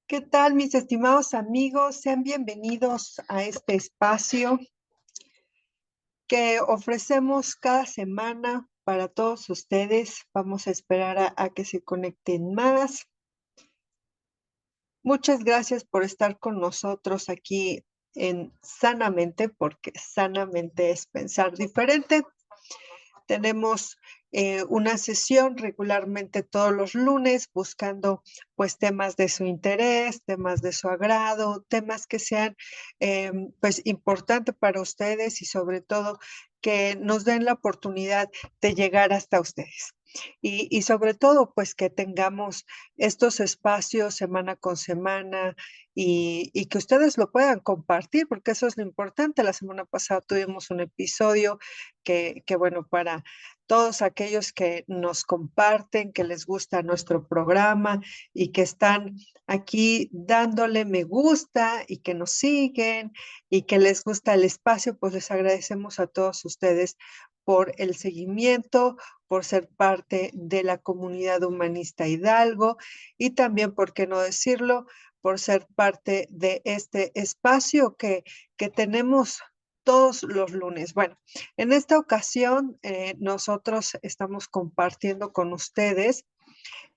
¿Qué tal, mis estimados amigos? Sean bienvenidos a este espacio que ofrecemos cada semana para todos ustedes. Vamos a esperar a que se conecten más. Muchas gracias por estar con nosotros aquí en Sanamente, porque sanamente es pensar diferente. Tenemos una sesión regularmente todos los lunes buscando pues temas de su interés, temas de su agrado, temas que sean pues importantes para ustedes y sobre todo que nos den la oportunidad de llegar hasta ustedes. Y sobre todo, pues que tengamos estos espacios semana con semana y que ustedes lo puedan compartir, porque eso es lo importante. La semana pasada tuvimos un episodio bueno, para todos aquellos que nos comparten, que les gusta nuestro programa y que están aquí dándole me gusta y que nos siguen y que les gusta el espacio, pues les agradecemos a todos ustedes por el seguimiento, por ser parte de la comunidad humanista Hidalgo y también, ¿por qué no decirlo?, por ser parte de este espacio que tenemos todos los lunes. Bueno, en esta ocasión, nosotros estamos compartiendo con ustedes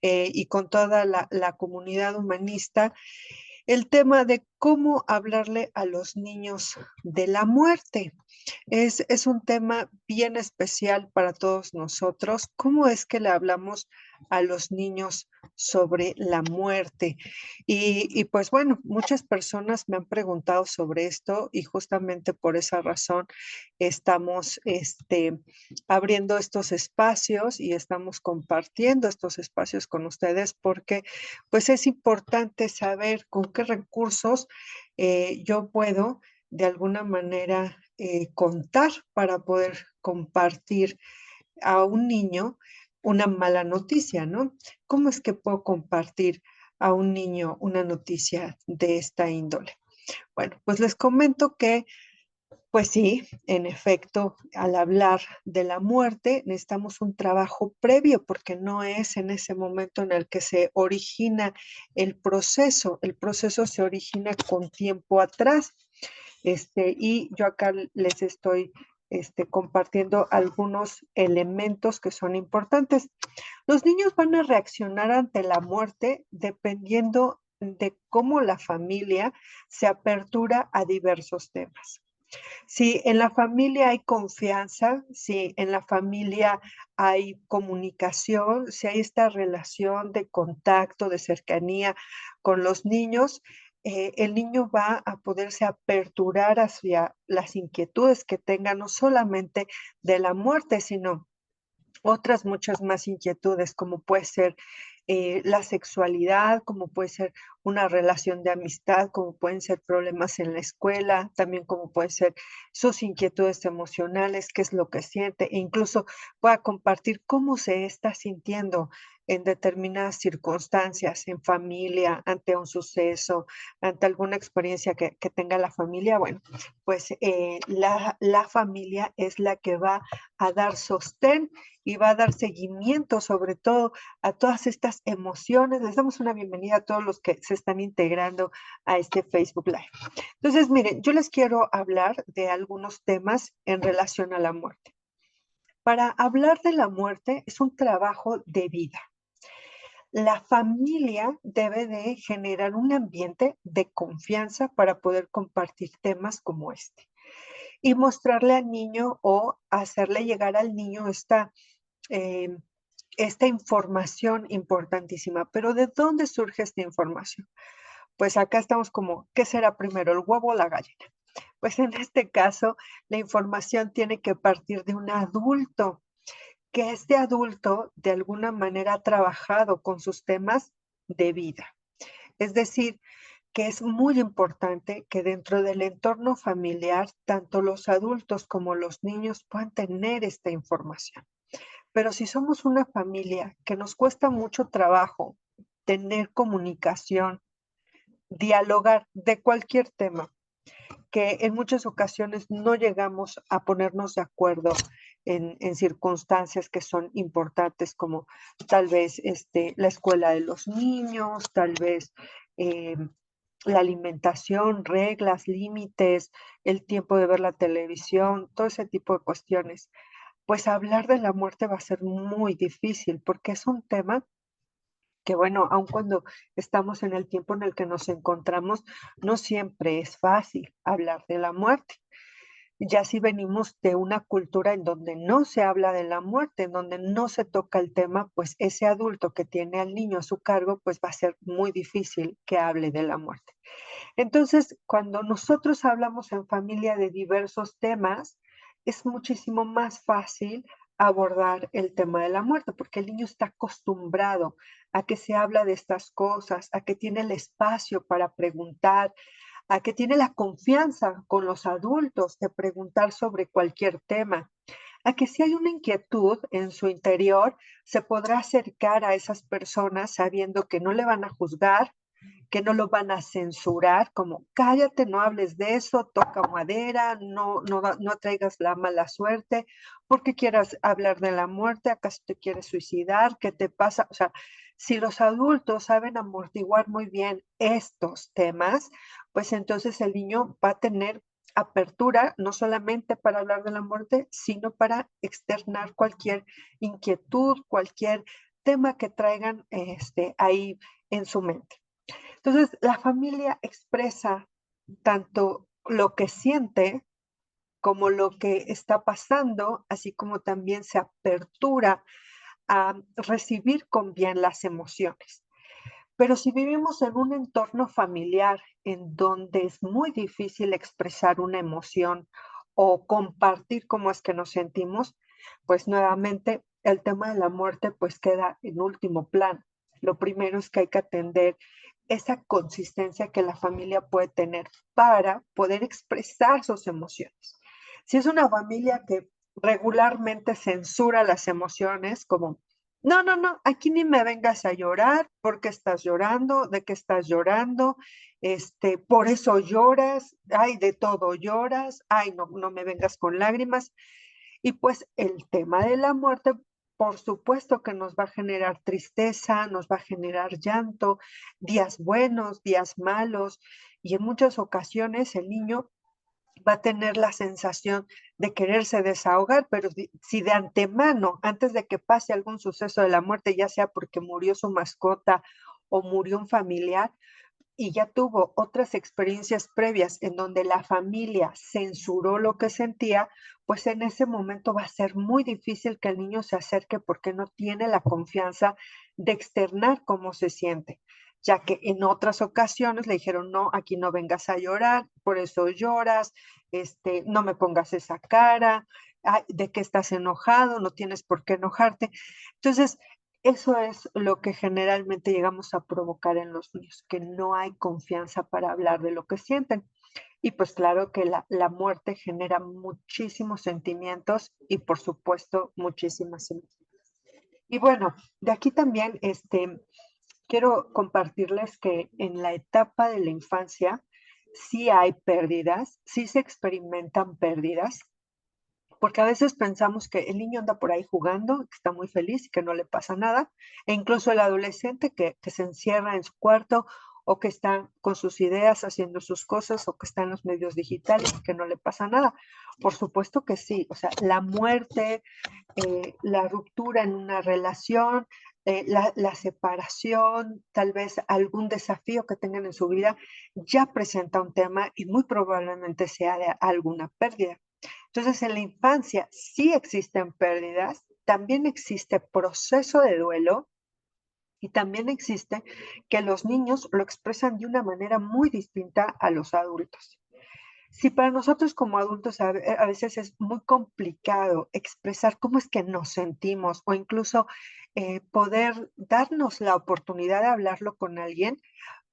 y con toda la comunidad humanista el tema de cómo hablarle a los niños de la muerte. Es un tema bien especial para todos nosotros. ¿Cómo es que le hablamos a los niños sobre la muerte? Pues bueno, muchas personas me han preguntado sobre esto y justamente por esa razón estamos abriendo estos espacios y estamos compartiendo estos espacios con ustedes porque pues es importante saber con qué recursos yo puedo de alguna manera contar para poder compartir a un niño una mala noticia, ¿no? ¿Cómo es que puedo compartir a un niño una noticia de esta índole? Bueno, pues les comento que, pues sí, en efecto, al hablar de la muerte necesitamos un trabajo previo porque no es en ese momento en el que se origina el proceso se origina con tiempo atrás. Y yo acá les estoy compartiendo algunos elementos que son importantes. Los niños van a reaccionar ante la muerte dependiendo de cómo la familia se apertura a diversos temas. Si en la familia hay confianza, si en la familia hay comunicación, si hay esta relación de contacto, de cercanía con los niños, el niño va a poderse aperturar hacia las inquietudes que tenga, no solamente de la muerte, sino otras muchas más inquietudes, como puede ser la sexualidad, como puede ser una relación de amistad, como pueden ser problemas en la escuela, también como pueden ser sus inquietudes emocionales, qué es lo que siente, e incluso pueda compartir cómo se está sintiendo en determinadas circunstancias, en familia, ante un suceso, ante alguna experiencia que tenga la familia. Bueno, pues la familia es la que va a dar sostén y va a dar seguimiento sobre todo a todas estas emociones. Les damos una bienvenida a todos los que se están integrando a este Facebook Live. Entonces, miren, yo les quiero hablar de algunos temas en relación a la muerte. Para hablar de la muerte es un trabajo de vida. La familia debe de generar un ambiente de confianza para poder compartir temas como este y mostrarle al niño o hacerle llegar al niño eh, esta información importantísima. Pero ¿de dónde surge esta información? Pues acá estamos como, ¿qué será primero, el huevo o la gallina? Pues en este caso, la información tiene que partir de un adulto, que este adulto de alguna manera ha trabajado con sus temas de vida. Es decir, que es muy importante que dentro del entorno familiar, tanto los adultos como los niños puedan tener esta información. Pero si somos una familia que nos cuesta mucho trabajo tener comunicación, dialogar de cualquier tema, que en muchas ocasiones no llegamos a ponernos de acuerdo en circunstancias que son importantes, como tal vez la escuela de los niños, tal vez eh, la alimentación, reglas, límites, el tiempo de ver la televisión, todo ese tipo de cuestiones. Pues hablar de la muerte va a ser muy difícil porque es un tema que, bueno, aun cuando estamos en el tiempo en el que nos encontramos, no siempre es fácil hablar de la muerte. Ya si venimos de una cultura en donde no se habla de la muerte, en donde no se toca el tema, pues ese adulto que tiene al niño a su cargo, pues va a ser muy difícil que hable de la muerte. Entonces, cuando nosotros hablamos en familia de diversos temas, es muchísimo más fácil abordar el tema de la muerte, porque el niño está acostumbrado a que se habla de estas cosas, a que tiene el espacio para preguntar, a que tiene la confianza con los adultos de preguntar sobre cualquier tema, a que si hay una inquietud en su interior, se podrá acercar a esas personas sabiendo que no le van a juzgar, que no lo van a censurar, como cállate, no hables de eso, toca madera, no traigas la mala suerte, porque quieras hablar de la muerte, acaso te quieres suicidar, ¿qué te pasa? O sea, si los adultos saben amortiguar muy bien estos temas, pues entonces el niño va a tener apertura no solamente para hablar de la muerte, sino para externar cualquier inquietud, cualquier tema que traigan ahí en su mente. Entonces, la familia expresa tanto lo que siente como lo que está pasando, así como también se apertura a recibir con bien las emociones. Pero si vivimos en un entorno familiar en donde es muy difícil expresar una emoción o compartir cómo es que nos sentimos, pues nuevamente el tema de la muerte pues queda en último plano. Lo primero es que hay que atender esa consistencia que la familia puede tener para poder expresar sus emociones. Si es una familia que regularmente censura las emociones, como no, no, no, aquí ni me vengas a llorar, porque estás llorando, de qué estás llorando, por eso lloras, ay, de todo lloras, ay, no, no me vengas con lágrimas. Y pues el tema de la muerte, por supuesto que nos va a generar tristeza, nos va a generar llanto, días buenos, días malos, y en muchas ocasiones el niño va a tener la sensación de quererse desahogar, pero si de antemano, antes de que pase algún suceso de la muerte, ya sea porque murió su mascota o murió un familiar, y ya tuvo otras experiencias previas en donde la familia censuró lo que sentía, pues en ese momento va a ser muy difícil que el niño se acerque porque no tiene la confianza de externar cómo se siente, ya que en otras ocasiones le dijeron, no, aquí no vengas a llorar, por eso lloras, no me pongas esa cara, ay, de que estás enojado, no tienes por qué enojarte. Entonces, eso es lo que generalmente llegamos a provocar en los niños, que no hay confianza para hablar de lo que sienten. Y pues claro que la muerte genera muchísimos sentimientos y por supuesto muchísimas emociones. Y bueno, de aquí también quiero compartirles que en la etapa de la infancia sí hay pérdidas, sí se experimentan pérdidas, porque a veces pensamos que el niño anda por ahí jugando, que está muy feliz y que no le pasa nada, e incluso el adolescente que se encierra en su cuarto o que está con sus ideas haciendo sus cosas o que está en los medios digitales y que no le pasa nada. Por supuesto que sí, o sea, la muerte, la ruptura en una relación, la separación, tal vez algún desafío que tengan en su vida, ya presenta un tema y muy probablemente sea de alguna pérdida. Entonces, en la infancia sí existen pérdidas, también existe proceso de duelo y también existe que los niños lo expresan de una manera muy distinta a los adultos. Si para nosotros como adultos a veces es muy complicado expresar cómo es que nos sentimos o incluso poder darnos la oportunidad de hablarlo con alguien,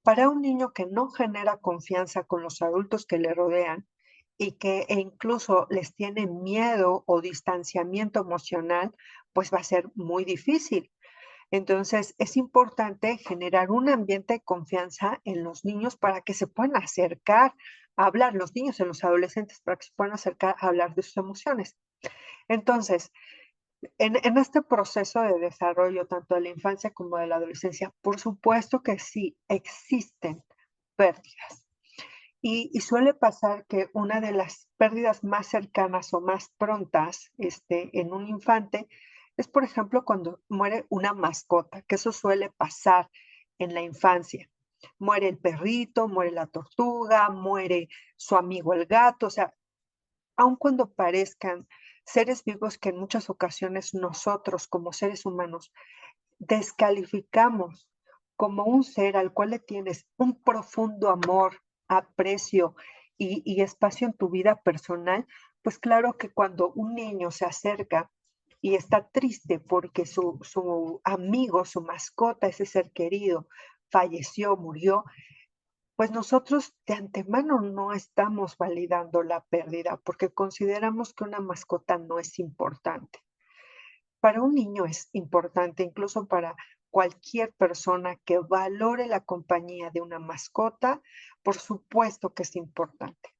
para un niño que no genera confianza con los adultos que le rodean y que incluso les tiene miedo o distanciamiento emocional, pues va a ser muy difícil. Entonces, es importante generar un ambiente de confianza en los niños para que se puedan acercar a hablar, los niños y los adolescentes, para que se puedan acercar a hablar de sus emociones. Entonces, En este proceso de desarrollo, tanto de la infancia como de la adolescencia, por supuesto que sí existen pérdidas. Y suele pasar que una de las pérdidas más cercanas o más prontas, en un infante es, por ejemplo, cuando muere una mascota, que eso suele pasar en la infancia. Muere el perrito, muere la tortuga, muere su amigo el gato, o sea, aun cuando parezcan seres vivos que en muchas ocasiones nosotros como seres humanos descalificamos como un ser al cual le tienes un profundo amor, aprecio y espacio en tu vida personal, pues claro que cuando un niño se acerca y está triste porque su amigo, su mascota, ese ser querido, falleció, murió, pues nosotros de antemano no estamos validando la pérdida porque consideramos que una mascota no es importante. Para un niño es importante, incluso para cualquier persona que valore la compañía de una mascota, por supuesto que es importante.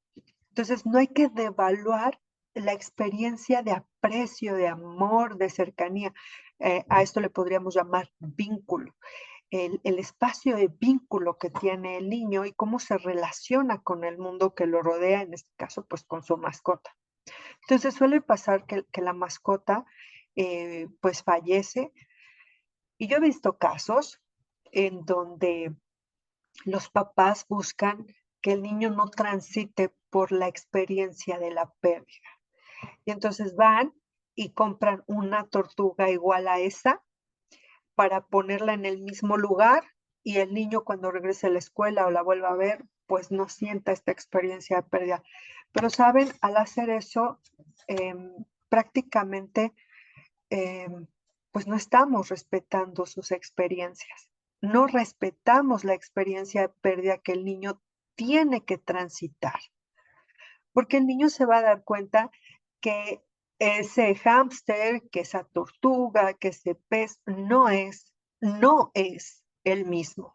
Entonces, no hay que devaluar la experiencia de aprecio, de amor, de cercanía. A esto le podríamos llamar vínculo. El espacio de vínculo que tiene el niño y cómo se relaciona con el mundo que lo rodea, en este caso, pues con su mascota. Entonces suele pasar que la mascota pues fallece y yo he visto casos en donde los papás buscan que el niño no transite por la experiencia de la pérdida. Y entonces van y compran una tortuga igual a esa para ponerla en el mismo lugar y el niño cuando regrese a la escuela o la vuelva a ver, pues no sienta esta experiencia de pérdida. Pero saben, al hacer eso, prácticamente, em, pues no estamos respetando sus experiencias. No respetamos la experiencia de pérdida que el niño tiene que transitar, porque el niño se va a dar cuenta que ese hámster, que esa tortuga, que ese pez no es el mismo.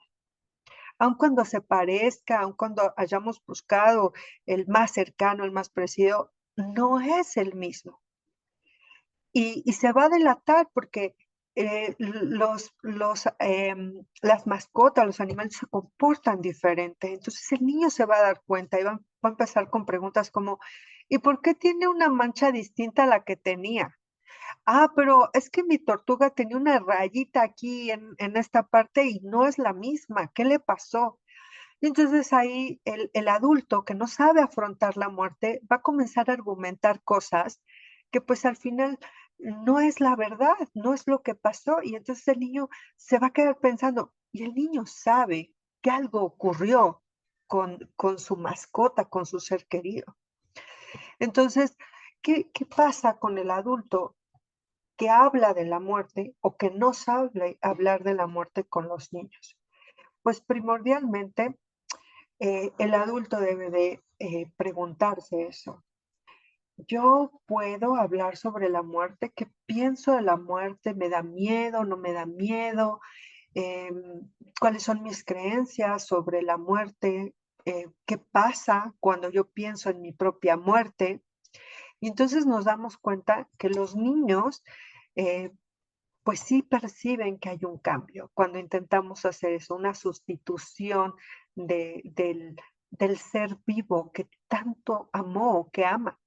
Aun cuando se parezca, aun cuando hayamos buscado el más cercano, el más parecido, no es el mismo. Y se va a delatar porque las mascotas, los animales se comportan diferente. Entonces el niño se va a dar cuenta y va a empezar con preguntas como, ¿y por qué tiene una mancha distinta a la que tenía? Ah, pero es que mi tortuga tenía una rayita aquí en esta parte y no es la misma. ¿Qué le pasó? Y entonces ahí el adulto que no sabe afrontar la muerte va a comenzar a argumentar cosas que pues al final no es la verdad, no es lo que pasó. Y entonces el niño se va a quedar pensando, y el niño sabe que algo ocurrió con su mascota, con su ser querido. Entonces, ¿qué pasa con el adulto que habla de la muerte o que no sabe hablar de la muerte con los niños? Pues primordialmente el adulto debe de preguntarse eso. ¿Yo puedo hablar sobre la muerte? ¿Qué pienso de la muerte? ¿Me da miedo? ¿No me da miedo? ¿Cuáles son mis creencias sobre la muerte? ¿Qué pasa cuando yo pienso en mi propia muerte? Y entonces nos damos cuenta que los niños, eh, pues sí perciben que hay un cambio cuando intentamos hacer eso, una sustitución del ser vivo que tanto amó o que ama.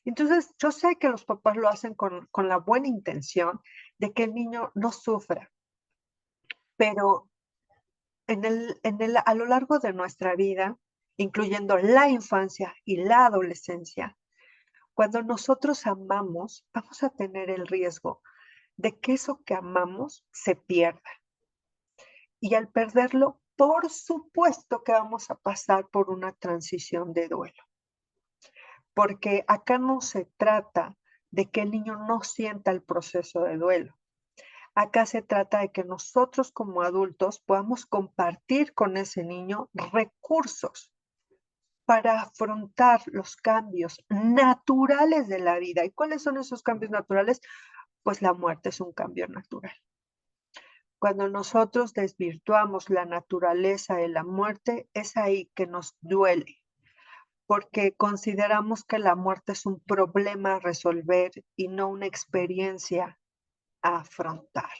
Entonces, yo sé que los papás lo hacen con la buena intención de que el niño no sufra, pero a lo largo de nuestra vida, incluyendo la infancia y la adolescencia, cuando nosotros amamos, vamos a tener el riesgo de que eso que amamos se pierda. Y al perderlo, por supuesto que vamos a pasar por una transición de duelo, porque acá no se trata de que el niño no sienta el proceso de duelo. Acá se trata de que nosotros como adultos podamos compartir con ese niño recursos para afrontar los cambios naturales de la vida. ¿Y cuáles son esos cambios naturales? Pues la muerte es un cambio natural. Cuando nosotros desvirtuamos la naturaleza de la muerte, es ahí que nos duele, porque consideramos que la muerte es un problema a resolver y no una experiencia a afrontar.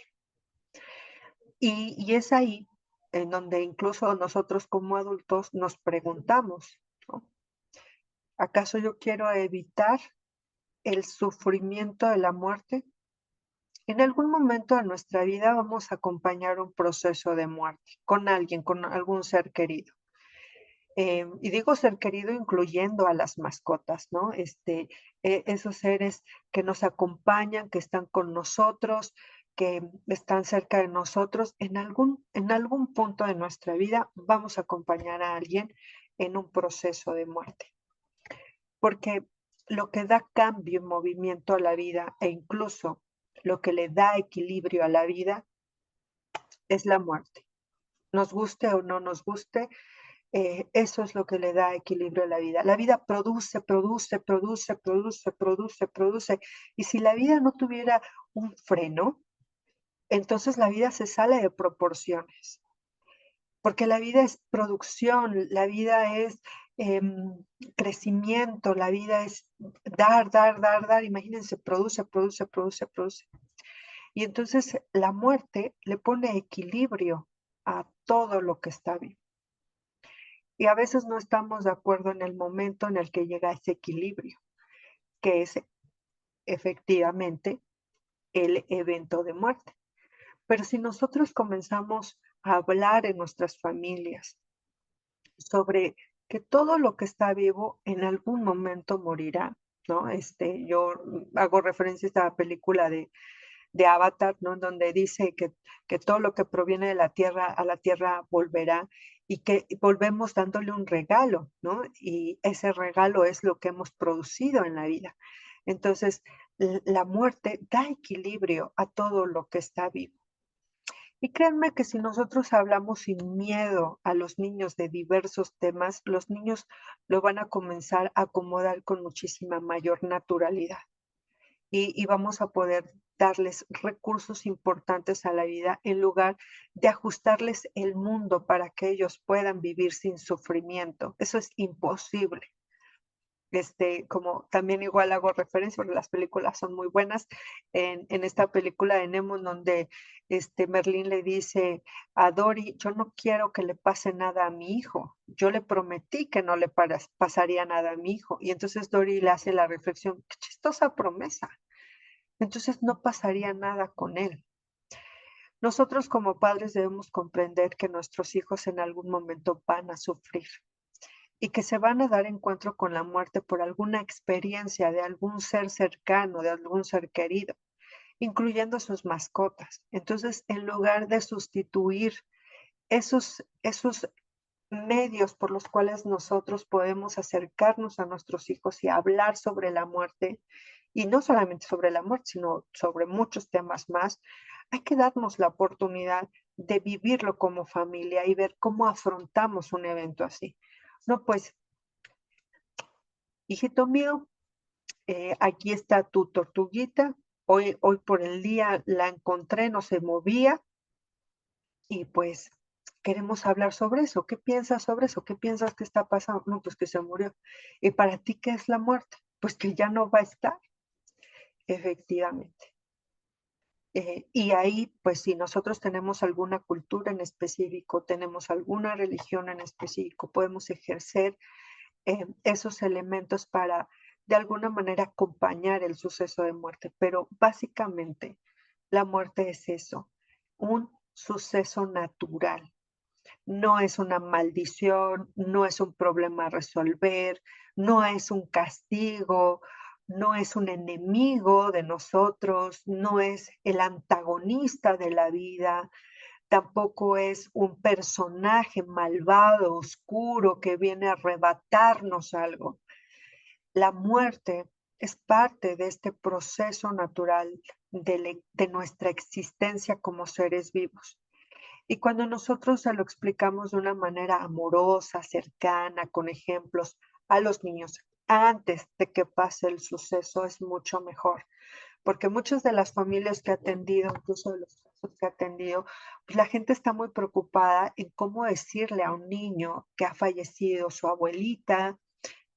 Y es ahí en donde incluso nosotros como adultos nos preguntamos, ¿no? ¿Acaso yo quiero evitar el sufrimiento de la muerte? En algún momento de nuestra vida vamos a acompañar un proceso de muerte con alguien, con algún ser querido. Y digo ser querido incluyendo a las mascotas, ¿no? Esos seres que nos acompañan, que están con nosotros, que están cerca de nosotros, en algún punto de nuestra vida vamos a acompañar a alguien en un proceso de muerte. Porque lo que da cambio y movimiento a la vida e incluso lo que le da equilibrio a la vida es la muerte. Nos guste o no nos guste, eso es lo que le da equilibrio a la vida. La vida produce, produce, produce, produce, produce, produce. Y si la vida no tuviera un freno, entonces la vida se sale de proporciones, porque la vida es producción, la vida es crecimiento, la vida es dar, dar, dar, dar. Imagínense, produce, produce, produce, produce. Y entonces la muerte le pone equilibrio a todo lo que está vivo. Y a veces no estamos de acuerdo en el momento en el que llega ese equilibrio, que es efectivamente el evento de muerte. Pero si nosotros comenzamos a hablar en nuestras familias sobre que todo lo que está vivo en algún momento morirá, ¿no? Yo hago referencia a esta película de Avatar, ¿no? En donde dice que todo lo que proviene de la tierra a la tierra volverá y que volvemos dándole un regalo, ¿no? Y ese regalo es lo que hemos producido en la vida. Entonces, la muerte da equilibrio a todo lo que está vivo. Y créanme que si nosotros hablamos sin miedo a los niños de diversos temas, los niños lo van a comenzar a acomodar con muchísima mayor naturalidad y vamos a poder darles recursos importantes a la vida en lugar de ajustarles el mundo para que ellos puedan vivir sin sufrimiento. Eso es imposible. Como también igual hago referencia, porque las películas son muy buenas, en esta película de Nemo, en donde Merlín le dice a Dory, yo no quiero que le pase nada a mi hijo, yo le prometí que no le pasaría nada a mi hijo, y entonces Dory le hace la reflexión, qué chistosa promesa, entonces no pasaría nada con él. Nosotros como padres debemos comprender que nuestros hijos en algún momento van a sufrir y que se van a dar encuentro con la muerte por alguna experiencia de algún ser cercano, de algún ser querido, incluyendo sus mascotas. Entonces, en lugar de sustituir esos medios por los cuales nosotros podemos acercarnos a nuestros hijos y hablar sobre la muerte, y no solamente sobre la muerte, sino sobre muchos temas más, hay que darnos la oportunidad de vivirlo como familia y ver cómo afrontamos un evento así. No, pues, hijito mío, aquí está tu tortuguita. Hoy por el día la encontré, no se movía y pues queremos hablar sobre eso. ¿Qué piensas sobre eso? ¿Qué piensas que está pasando? No, pues que se murió. ¿Y para ti qué es la muerte? Pues que ya no va a estar, efectivamente. Y ahí, pues si nosotros tenemos alguna cultura en específico, tenemos alguna religión en específico, podemos ejercer esos elementos para de alguna manera acompañar el suceso de muerte. Pero básicamente la muerte es eso, un suceso natural. No es una maldición, no es un problema a resolver, no es un castigo, no es un enemigo de nosotros, no es el antagonista de la vida, tampoco es un personaje malvado, oscuro, que viene a arrebatarnos algo. La muerte es parte de este proceso natural de nuestra existencia como seres vivos. Y cuando nosotros se lo explicamos de una manera amorosa, cercana, con ejemplos a los niños, antes de que pase el suceso, es mucho mejor. Porque muchas de las familias que he atendido, incluso de los casos que he atendido, pues la gente está muy preocupada en cómo decirle a un niño que ha fallecido su abuelita,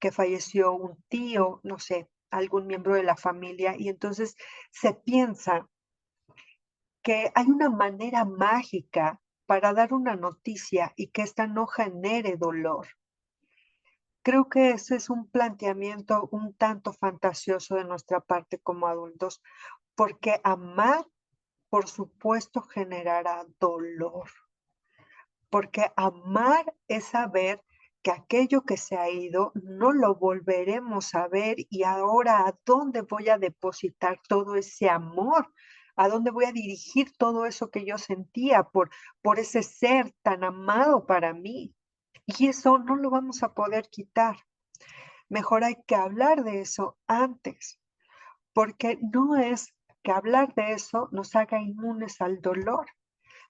que falleció un tío, no sé, algún miembro de la familia, y entonces se piensa que hay una manera mágica para dar una noticia y que esta no genere dolor. Creo que ese es un planteamiento un tanto fantasioso de nuestra parte como adultos, porque amar, por supuesto, generará dolor, porque amar es saber que aquello que se ha ido no lo volveremos a ver y ahora a dónde voy a depositar todo ese amor, a dónde voy a dirigir todo eso que yo sentía por ese ser tan amado para mí. Y eso no lo vamos a poder quitar. Mejor hay que hablar de eso antes, porque no es que hablar de eso nos haga inmunes al dolor,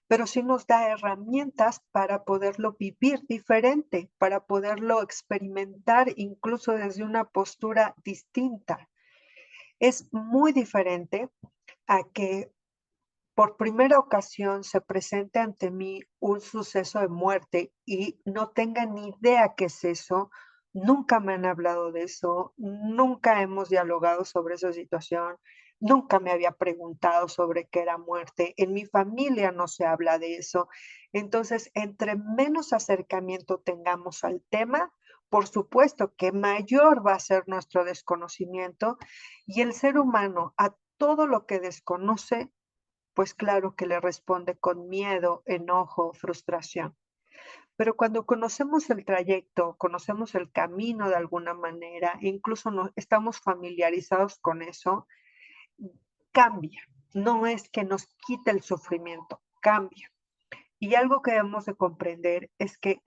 pero sí nos da herramientas para poderlo vivir diferente, para poderlo experimentar incluso desde una postura distinta. Es muy diferente a que por primera ocasión se presente ante mí un suceso de muerte y no tenga ni idea qué es eso, nunca me han hablado de eso, nunca hemos dialogado sobre esa situación, nunca me había preguntado sobre qué era muerte, en mi familia no se habla de eso. Entonces, entre menos acercamiento tengamos al tema, por supuesto que mayor va a ser nuestro desconocimiento y el ser humano a todo lo que desconoce pues claro que le responde con miedo, enojo, frustración. Pero cuando conocemos el trayecto, conocemos el camino de alguna manera, e incluso estamos familiarizados con eso, cambia. No es que nos quite el sufrimiento, cambia. Y algo que debemos de comprender es que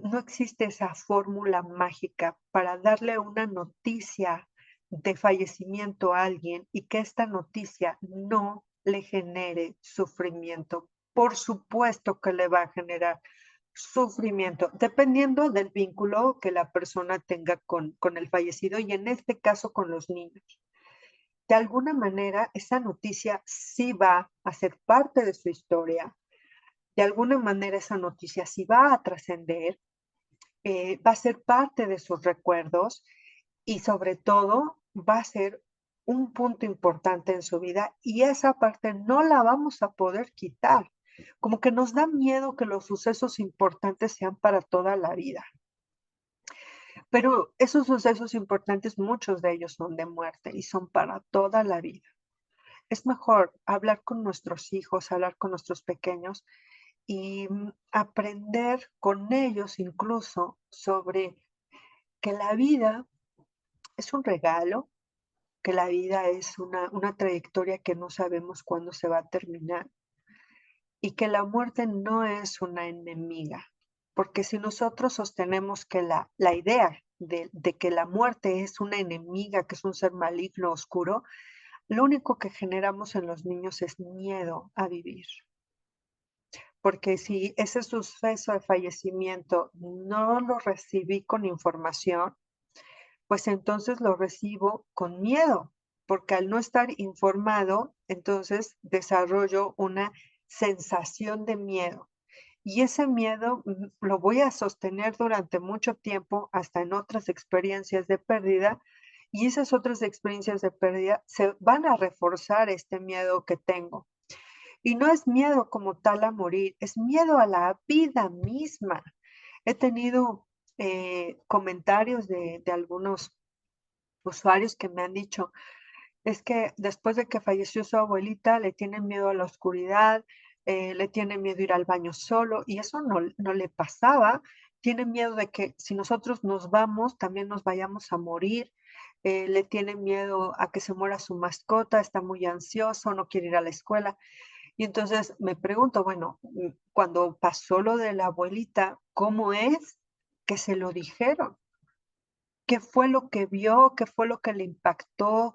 no existe esa fórmula mágica para darle una noticia de fallecimiento a alguien y que esta noticia no le genere sufrimiento. Por supuesto que le va a generar sufrimiento, dependiendo del vínculo que la persona tenga con el fallecido y en este caso con los niños. De alguna manera, esa noticia sí va a ser parte de su historia. De alguna manera, esa noticia sí va a trascender, va a ser parte de sus recuerdos y sobre todo va a ser un punto importante en su vida y esa parte no la vamos a poder quitar. Como que nos da miedo que los sucesos importantes sean para toda la vida. Pero esos sucesos importantes, muchos de ellos son de muerte y son para toda la vida. Es mejor hablar con nuestros hijos, hablar con nuestros pequeños y aprender con ellos incluso sobre que la vida es un regalo, que la vida es una trayectoria que no sabemos cuándo se va a terminar y que la muerte no es una enemiga. Porque si nosotros sostenemos que la idea de que la muerte es una enemiga, que es un ser maligno, oscuro, lo único que generamos en los niños es miedo a vivir. Porque si ese suceso de fallecimiento no lo recibí con información, pues entonces lo recibo con miedo, porque al no estar informado, entonces desarrollo una sensación de miedo. Y ese miedo lo voy a sostener durante mucho tiempo, hasta en otras experiencias de pérdida, y esas otras experiencias de pérdida se van a reforzar este miedo que tengo. Y no es miedo como tal a morir, es miedo a la vida misma. He tenido comentarios de algunos usuarios que me han dicho, es que después de que falleció su abuelita, le tienen miedo a la oscuridad, le tiene miedo ir al baño solo, y eso no le pasaba. Tiene miedo de que si nosotros nos vamos, también nos vayamos a morir. Le tiene miedo a que se muera su mascota, está muy ansioso, no quiere ir a la escuela. Y entonces me pregunto, bueno, cuando pasó lo de la abuelita, ¿cómo es que se lo dijeron? ¿Qué fue lo que vio? ¿Qué fue lo que le impactó?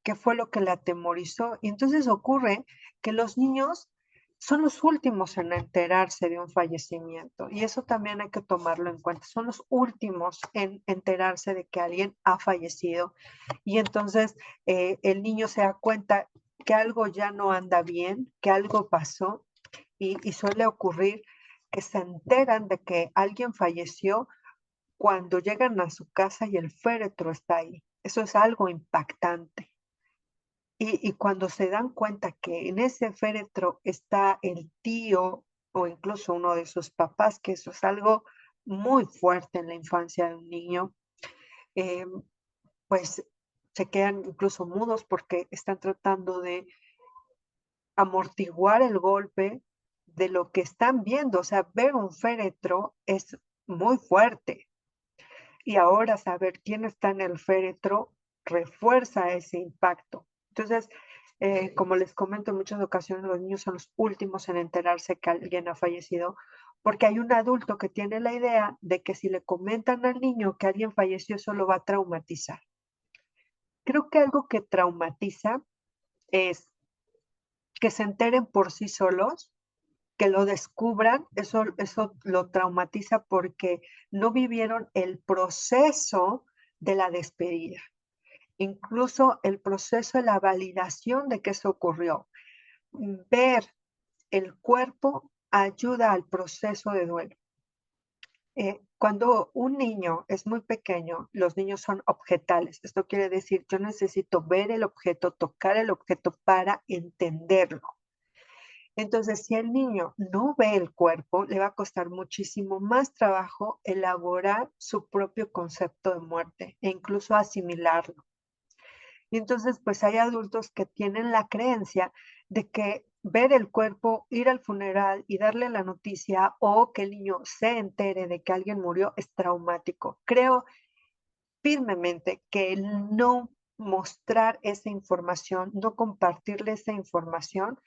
¿Qué fue lo que le atemorizó? Y entonces ocurre que los niños son los últimos en enterarse de un fallecimiento y eso también hay que tomarlo en cuenta. Son los últimos en enterarse de que alguien ha fallecido y entonces el niño se da cuenta que algo ya no anda bien, que algo pasó y suele ocurrir que se enteran de que alguien falleció cuando llegan a su casa y el féretro está ahí. Eso es algo impactante. Y cuando se dan cuenta que en ese féretro está el tío o incluso uno de sus papás, que eso es algo muy fuerte en la infancia de un niño, eh, pues se quedan incluso mudos porque están tratando de amortiguar el golpe de lo que están viendo. O sea, ver un féretro es muy fuerte. Y ahora saber quién está en el féretro refuerza ese impacto. Entonces, como les comento, en muchas ocasiones los niños son los últimos en enterarse que alguien ha fallecido, porque hay un adulto que tiene la idea de que si le comentan al niño que alguien falleció, eso lo va a traumatizar. Creo que algo que traumatiza es que se enteren por sí solos, que lo descubran, eso lo traumatiza porque no vivieron el proceso de la despedida, incluso el proceso de la validación de que eso ocurrió. Ver el cuerpo ayuda al proceso de duelo. Cuando un niño es muy pequeño, los niños son objetales. Esto quiere decir, yo necesito ver el objeto, tocar el objeto para entenderlo. Entonces, si el niño no ve el cuerpo, le va a costar muchísimo más trabajo elaborar su propio concepto de muerte e incluso asimilarlo. Y entonces, pues hay adultos que tienen la creencia de que ver el cuerpo, ir al funeral y darle la noticia o que el niño se entere de que alguien murió es traumático. Creo firmemente que el no mostrar esa información, no compartirle esa información,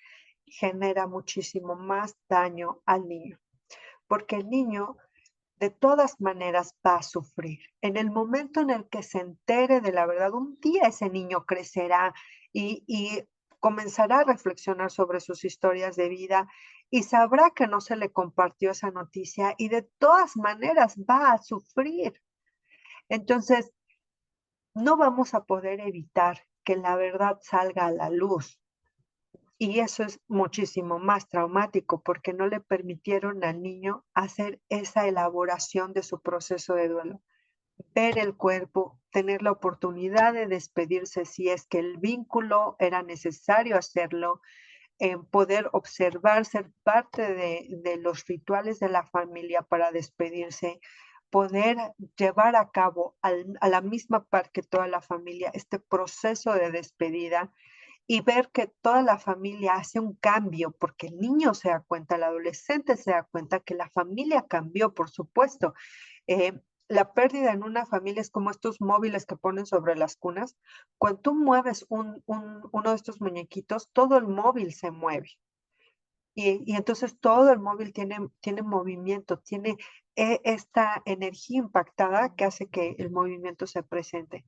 genera muchísimo más daño al niño, porque el niño de todas maneras va a sufrir. En el momento en el que se entere de la verdad, un día ese niño crecerá y comenzará a reflexionar sobre sus historias de vida y sabrá que no se le compartió esa noticia y de todas maneras va a sufrir. Entonces, no vamos a poder evitar que la verdad salga a la luz. Y eso es muchísimo más traumático porque no le permitieron al niño hacer esa elaboración de su proceso de duelo. Ver el cuerpo, tener la oportunidad de despedirse si es que el vínculo era necesario hacerlo, poder observar, ser parte de los rituales de la familia para despedirse, poder llevar a cabo a la misma par que toda la familia este proceso de despedida y ver que toda la familia hace un cambio, porque el niño se da cuenta, el adolescente se da cuenta que la familia cambió, por supuesto. Eh, la pérdida en una familia es como estos móviles que ponen sobre las cunas. Cuando tú mueves uno de estos muñequitos, todo el móvil se mueve. Y entonces todo el móvil tiene movimiento, tiene esta energía impactada que hace que el movimiento se presente.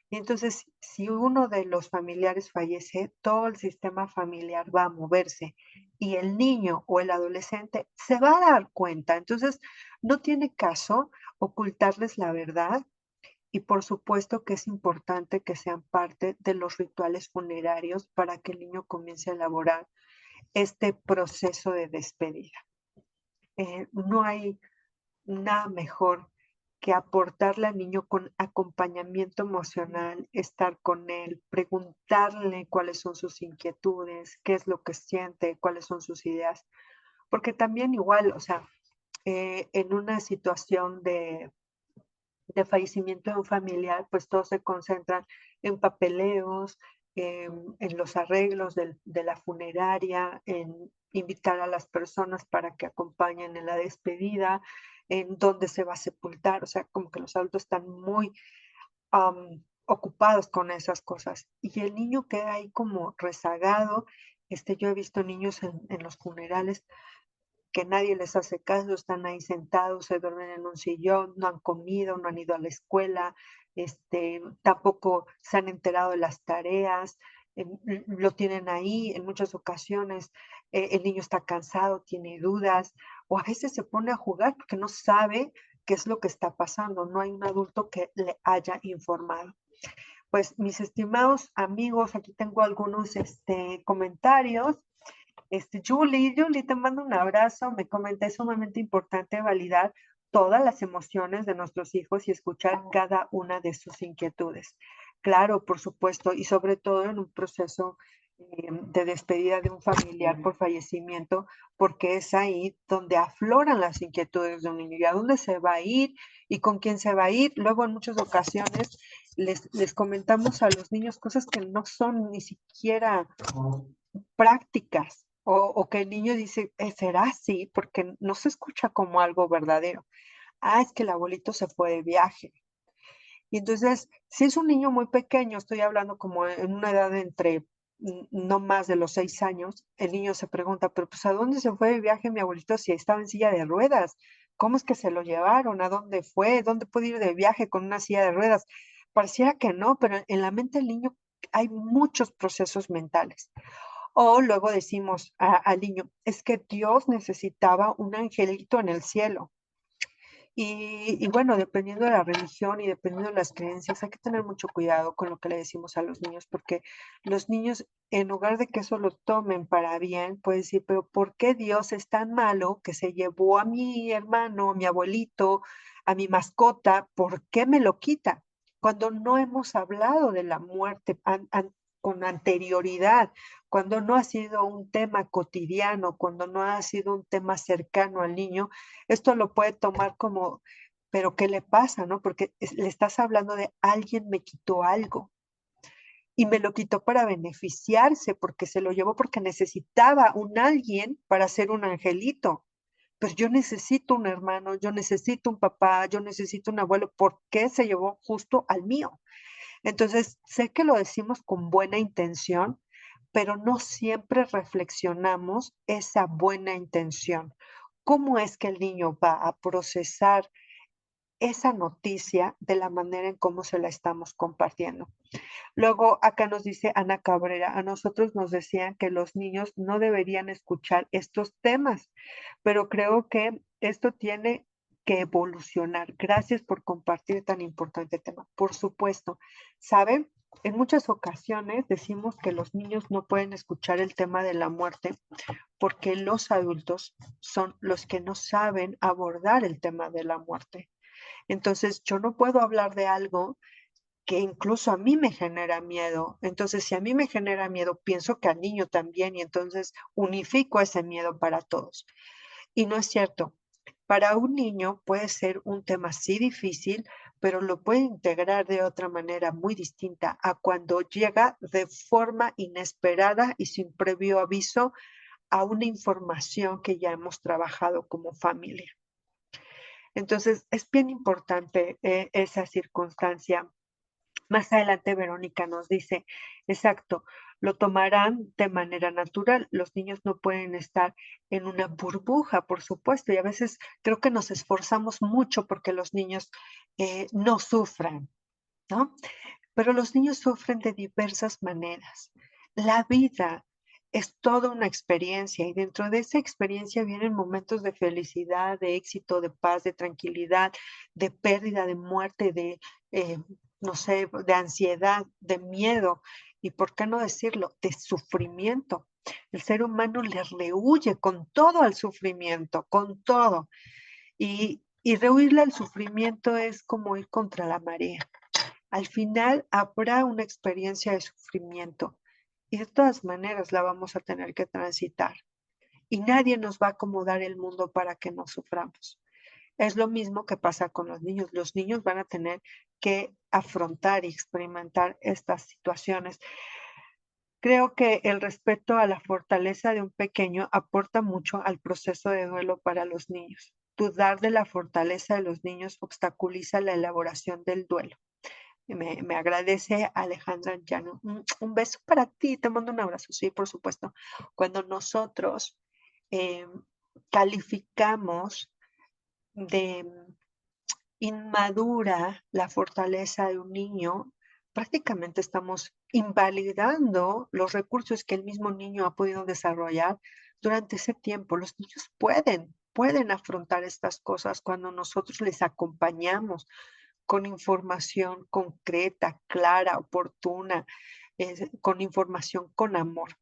Y entonces, si uno de los familiares fallece, todo el sistema familiar va a moverse y el niño o el adolescente se va a dar cuenta. Entonces, no tiene caso ocultarles la verdad y por supuesto que es importante que sean parte de los rituales funerarios para que el niño comience a elaborar este proceso de despedida. No hay nada mejor que aportarle al niño con acompañamiento emocional, estar con él, preguntarle cuáles son sus inquietudes, qué es lo que siente, cuáles son sus ideas, porque también igual, o sea, en una situación de fallecimiento de un familiar, pues todos se concentran en papeleos, en los arreglos de la funeraria, en invitar a las personas para que acompañen en la despedida, en dónde se va a sepultar, o sea, como que los adultos están muy ocupados con esas cosas y el niño queda ahí como rezagado. Yo he visto niños en los funerales que nadie les hace caso, están ahí sentados, se duermen en un sillón, no han comido, no han ido a la escuela, tampoco se han enterado de las tareas, lo tienen ahí en muchas ocasiones, el niño está cansado, tiene dudas, o a veces se pone a jugar porque no sabe qué es lo que está pasando, no hay un adulto que le haya informado. Pues mis estimados amigos, aquí tengo algunos comentarios. Julie, te mando un abrazo. Me comenta, es sumamente importante validar todas las emociones de nuestros hijos y escuchar cada una de sus inquietudes. Claro, por supuesto, y sobre todo en un proceso de despedida de un familiar por fallecimiento, porque es ahí donde afloran las inquietudes de un niño y a dónde se va a ir y con quién se va a ir. Luego, en muchas ocasiones, les comentamos a los niños cosas que no son ni siquiera prácticas o que el niño dice, será así, porque no se escucha como algo verdadero. Es que el abuelito se fue de viaje. Y entonces, si es un niño muy pequeño, estoy hablando como en una edad de entre no más de los 6 años, el niño se pregunta, pero pues ¿a dónde se fue de viaje mi abuelito si estaba en silla de ruedas? ¿Cómo es que se lo llevaron? ¿A dónde fue? ¿Dónde puede ir de viaje con una silla de ruedas? Pareciera que no, pero en la mente del niño hay muchos procesos mentales. O luego decimos al niño, es que Dios necesitaba un angelito en el cielo. Y bueno, dependiendo de la religión y dependiendo de las creencias, hay que tener mucho cuidado con lo que le decimos a los niños, porque los niños, en lugar de que eso lo tomen para bien, pueden decir, pero ¿por qué Dios es tan malo que se llevó a mi hermano, a mi abuelito, a mi mascota? ¿Por qué me lo quita? Cuando no hemos hablado de la muerte con anterioridad, cuando no ha sido un tema cotidiano, cuando no ha sido un tema cercano al niño, esto lo puede tomar como, pero ¿qué le pasa, no? Porque le estás hablando de alguien me quitó algo y me lo quitó para beneficiarse, porque se lo llevó porque necesitaba un alguien para ser un angelito. Pues yo necesito un hermano, yo necesito un papá, yo necesito un abuelo, ¿por qué se llevó justo al mío? Entonces, sé que lo decimos con buena intención, pero no siempre reflexionamos esa buena intención. ¿Cómo es que el niño va a procesar esa noticia de la manera en cómo se la estamos compartiendo? Luego, acá nos dice Ana Cabrera, a nosotros nos decían que los niños no deberían escuchar estos temas, pero creo que esto tiene que evolucionar. Gracias por compartir tan importante tema. Por supuesto, ¿saben? En muchas ocasiones decimos que los niños no pueden escuchar el tema de la muerte porque los adultos son los que no saben abordar el tema de la muerte. Entonces, yo no puedo hablar de algo que incluso a mí me genera miedo. Entonces, si a mí me genera miedo, pienso que al niño también y entonces unifico ese miedo para todos. Y no es cierto. Para un niño puede ser un tema sí difícil, pero lo puede integrar de otra manera muy distinta a cuando llega de forma inesperada y sin previo aviso a una información que ya hemos trabajado como familia. Entonces, es bien importante esa circunstancia. Más adelante Verónica nos dice, exacto, lo tomarán de manera natural. Los niños no pueden estar en una burbuja, por supuesto, y a veces creo que nos esforzamos mucho porque los niños no sufran, ¿no? Pero los niños sufren de diversas maneras. La vida es toda una experiencia y dentro de esa experiencia vienen momentos de felicidad, de éxito, de paz, de tranquilidad, de pérdida, de muerte, de, no sé, de ansiedad, de miedo y, ¿por qué no decirlo?, de sufrimiento. El ser humano le rehuye con todo al sufrimiento, con todo. Y rehuirle al sufrimiento es como ir contra la marea. Al final habrá una experiencia de sufrimiento y de todas maneras la vamos a tener que transitar. Y nadie nos va a acomodar el mundo para que no suframos. Es lo mismo que pasa con los niños. Los niños van a tener que afrontar y experimentar estas situaciones. Creo que el respeto a la fortaleza de un pequeño aporta mucho al proceso de duelo para los niños. Dudar de la fortaleza de los niños obstaculiza la elaboración del duelo. Me agradece Alejandra Llano. Un beso para ti, te mando un abrazo, sí, por supuesto. Cuando nosotros eh, calificamos de inmadura la fortaleza de un niño, prácticamente estamos invalidando los recursos que el mismo niño ha podido desarrollar durante ese tiempo. Los niños pueden afrontar estas cosas cuando nosotros les acompañamos con información concreta, clara, oportuna, con información con amor.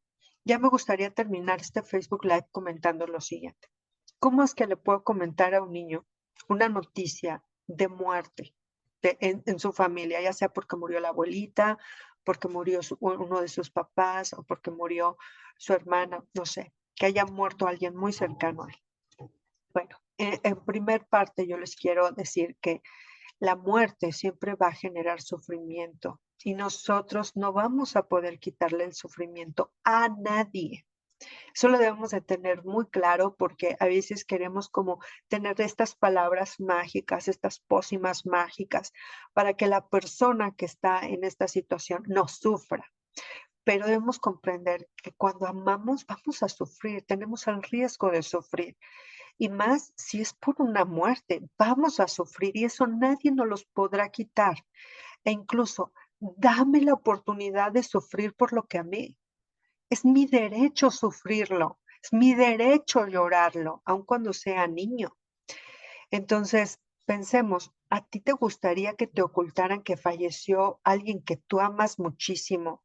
Ya me gustaría terminar este Facebook Live comentando lo siguiente. ¿Cómo es que le puedo comentar a un niño una noticia de muerte en su familia, ya sea porque murió la abuelita, porque murió uno de sus papás o porque murió su hermana, no sé, que haya muerto alguien muy cercano a él. Bueno, en primer parte yo les quiero decir que la muerte siempre va a generar sufrimiento y nosotros no vamos a poder quitarle el sufrimiento a nadie. Eso lo debemos de tener muy claro porque a veces queremos como tener estas palabras mágicas, estas pócimas mágicas para que la persona que está en esta situación no sufra. Pero debemos comprender que cuando amamos vamos a sufrir, tenemos el riesgo de sufrir. Y más si es por una muerte, vamos a sufrir y eso nadie nos los podrá quitar. E incluso, dame la oportunidad de sufrir por lo que amé. Es mi derecho sufrirlo, es mi derecho llorarlo, aun cuando sea niño. Entonces, pensemos, ¿a ti te gustaría que te ocultaran que falleció alguien que tú amas muchísimo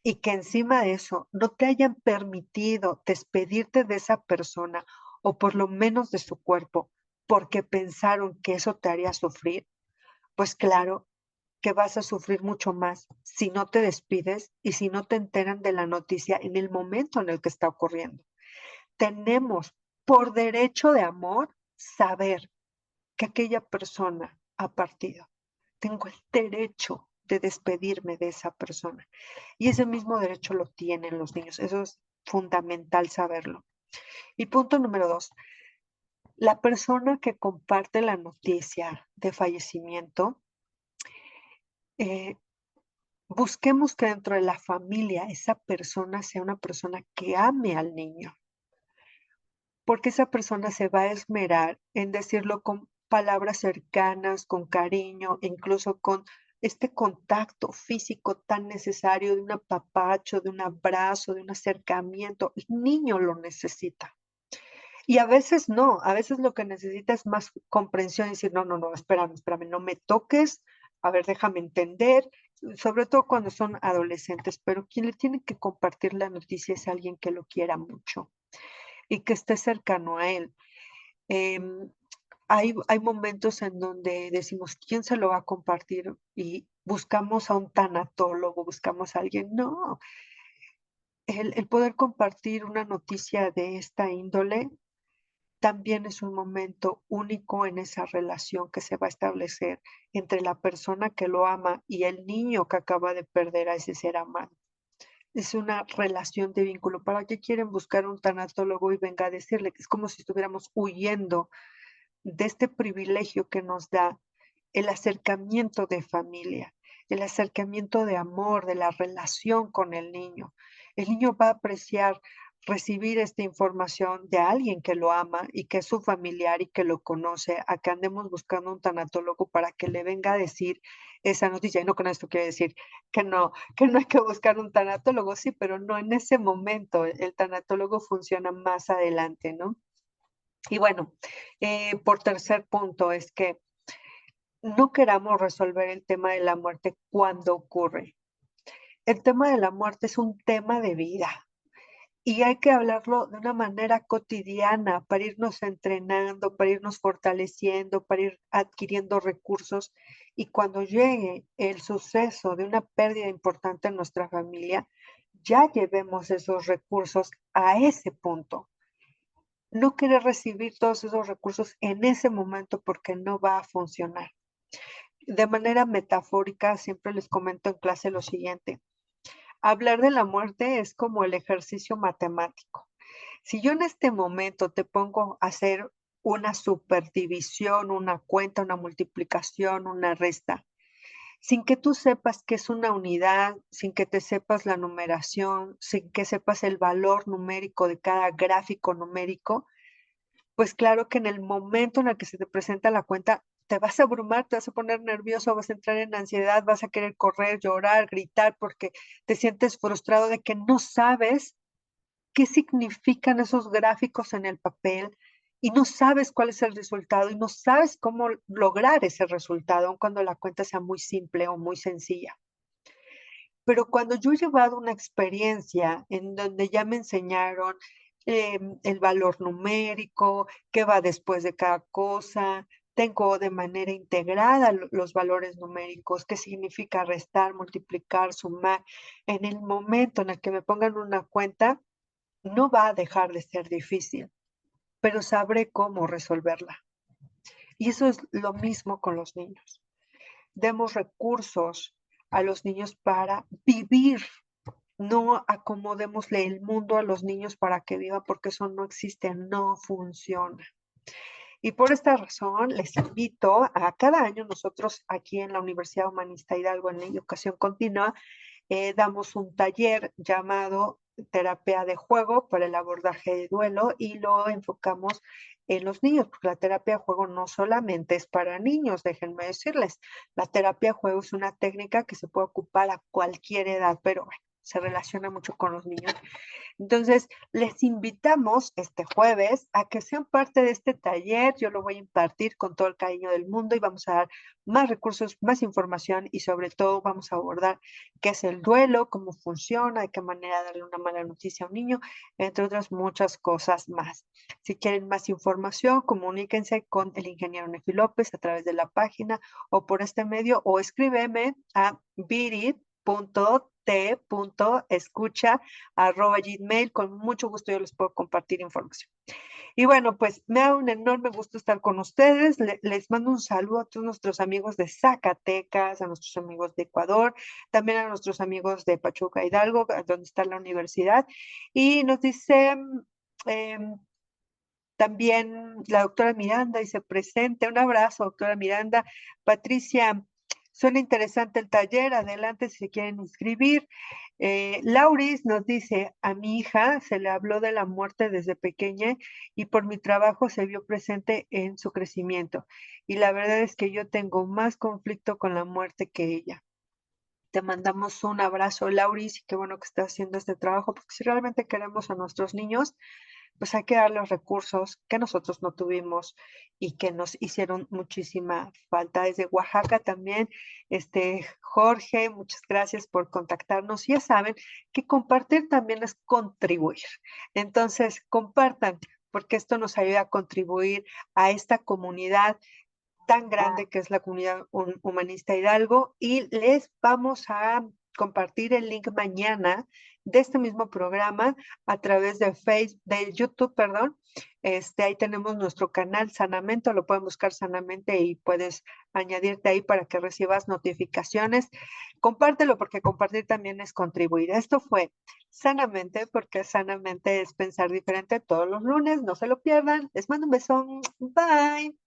y que encima de eso no te hayan permitido despedirte de esa persona o por lo menos de su cuerpo porque pensaron que eso te haría sufrir? Pues claro que vas a sufrir mucho más si no te despides y si no te enteran de la noticia en el momento en el que está ocurriendo. Tenemos por derecho de amor saber que aquella persona ha partido. Tengo el derecho de despedirme de esa persona. Y ese mismo derecho lo tienen los niños. Eso es fundamental saberlo. Y punto número 2, la persona que comparte la noticia de fallecimiento, eh, busquemos que dentro de la familia esa persona sea una persona que ame al niño, porque esa persona se va a esmerar en decirlo con palabras cercanas, con cariño, incluso con este contacto físico tan necesario de un apapacho, de un abrazo, de un acercamiento. El niño lo necesita. Y a veces no, a veces lo que necesita es más comprensión y decir, no, no, no, espérame, espérame, no me toques, a ver, déjame entender, sobre todo cuando son adolescentes, pero quien le tiene que compartir la noticia es alguien que lo quiera mucho y que esté cercano a él. Em, hay momentos en donde decimos, ¿quién se lo va a compartir? Y buscamos a un tanatólogo, buscamos a alguien. No, el poder compartir una noticia de esta índole también es un momento único en esa relación que se va a establecer entre la persona que lo ama y el niño que acaba de perder a ese ser amado. Es una relación de vínculo. ¿Para qué quieren buscar un tanatólogo y venga a decirle que es como si estuviéramos huyendo de este privilegio que nos da el acercamiento de familia, el acercamiento de amor, de la relación con el niño? El niño va a apreciar recibir esta información de alguien que lo ama y que es su familiar y que lo conoce, a que andemos buscando un tanatólogo para que le venga a decir esa noticia. Y no con esto quiere decir que no hay que buscar un tanatólogo, sí, pero no en ese momento. El tanatólogo funciona más adelante, ¿no? Y bueno, por tercer punto es que no queramos resolver el tema de la muerte cuando ocurre. El tema de la muerte es un tema de vida y hay que hablarlo de una manera cotidiana para irnos entrenando, para irnos fortaleciendo, para ir adquiriendo recursos. Y cuando llegue el suceso de una pérdida importante en nuestra familia, ya llevemos esos recursos a ese punto. No querer recibir todos esos recursos en ese momento porque no va a funcionar. De manera metafórica, siempre les comento en clase lo siguiente: hablar de la muerte es como el ejercicio matemático. Si yo en este momento te pongo a hacer una subdivisión, una cuenta, una multiplicación, una resta, sin que tú sepas qué es una unidad, sin que te sepas la numeración, sin que sepas el valor numérico de cada gráfico numérico, pues claro que en el momento en el que se te presenta la cuenta, te vas a abrumar, te vas a poner nervioso, vas a entrar en ansiedad, vas a querer correr, llorar, gritar, porque te sientes frustrado de que no sabes qué significan esos gráficos en el papel y no sabes cuál es el resultado y no sabes cómo lograr ese resultado, aun cuando la cuenta sea muy simple o muy sencilla. Pero cuando yo he llevado una experiencia en donde ya me enseñaron el valor numérico, qué va después de cada cosa. Tengo de manera integrada los valores numéricos, qué significa restar, multiplicar, sumar. En el momento en el que me pongan una cuenta, no va a dejar de ser difícil, pero sabré cómo resolverla. Y eso es lo mismo con los niños. Demos recursos a los niños para vivir. No acomodémosle el mundo a los niños para que vivan, porque eso no existe, no funciona. Y por esta razón les invito a cada año nosotros aquí en la Universidad Humanista Hidalgo en Educación Continua damos un taller llamado terapia de juego para el abordaje de duelo y lo enfocamos en los niños, porque la terapia de juego no solamente es para niños, déjenme decirles, la terapia de juego es una técnica que se puede ocupar a cualquier edad, pero bueno, se relaciona mucho con los niños. Entonces, les invitamos este jueves a que sean parte de este taller. Yo lo voy a impartir con todo el cariño del mundo y vamos a dar más recursos, más información y sobre todo vamos a abordar qué es el duelo, cómo funciona, de qué manera darle una mala noticia a un niño, entre otras muchas cosas más. Si quieren más información, comuníquense con el ingeniero Nefi López a través de la página o por este medio o escríbeme a virit.t.escucha@gmail. Con mucho gusto yo les puedo compartir información. Y bueno, pues me da un enorme gusto estar con ustedes. Les mando un saludo a todos nuestros amigos de Zacatecas, a nuestros amigos de Ecuador, también a nuestros amigos de Pachuca Hidalgo, donde está la universidad. Y nos dice también la doctora Miranda dice presente. Un abrazo, doctora Miranda. Patricia, suena interesante el taller. Adelante si se quieren inscribir. Lauris nos dice, a mi hija se le habló de la muerte desde pequeña y por mi trabajo se vio presente en su crecimiento. Y la verdad es que yo tengo más conflicto con la muerte que ella. Te mandamos un abrazo, Lauris, y qué bueno que estás haciendo este trabajo, porque si realmente queremos a nuestros niños, pues hay que darles recursos que nosotros no tuvimos y que nos hicieron muchísima falta. Desde Oaxaca también, Jorge, muchas gracias por contactarnos. Ya saben que compartir también es contribuir. Entonces, compartan, porque esto nos ayuda a contribuir a esta comunidad tan grande que es la comunidad humanista Hidalgo y les vamos a compartir el link mañana de este mismo programa a través de Facebook, de YouTube, perdón. Ahí tenemos nuestro canal Sanamente, lo pueden buscar Sanamente y puedes añadirte ahí para que recibas notificaciones. Compártelo porque compartir también es contribuir. Esto fue Sanamente, porque sanamente es pensar diferente todos los lunes. No se lo pierdan. Les mando un beso. Bye.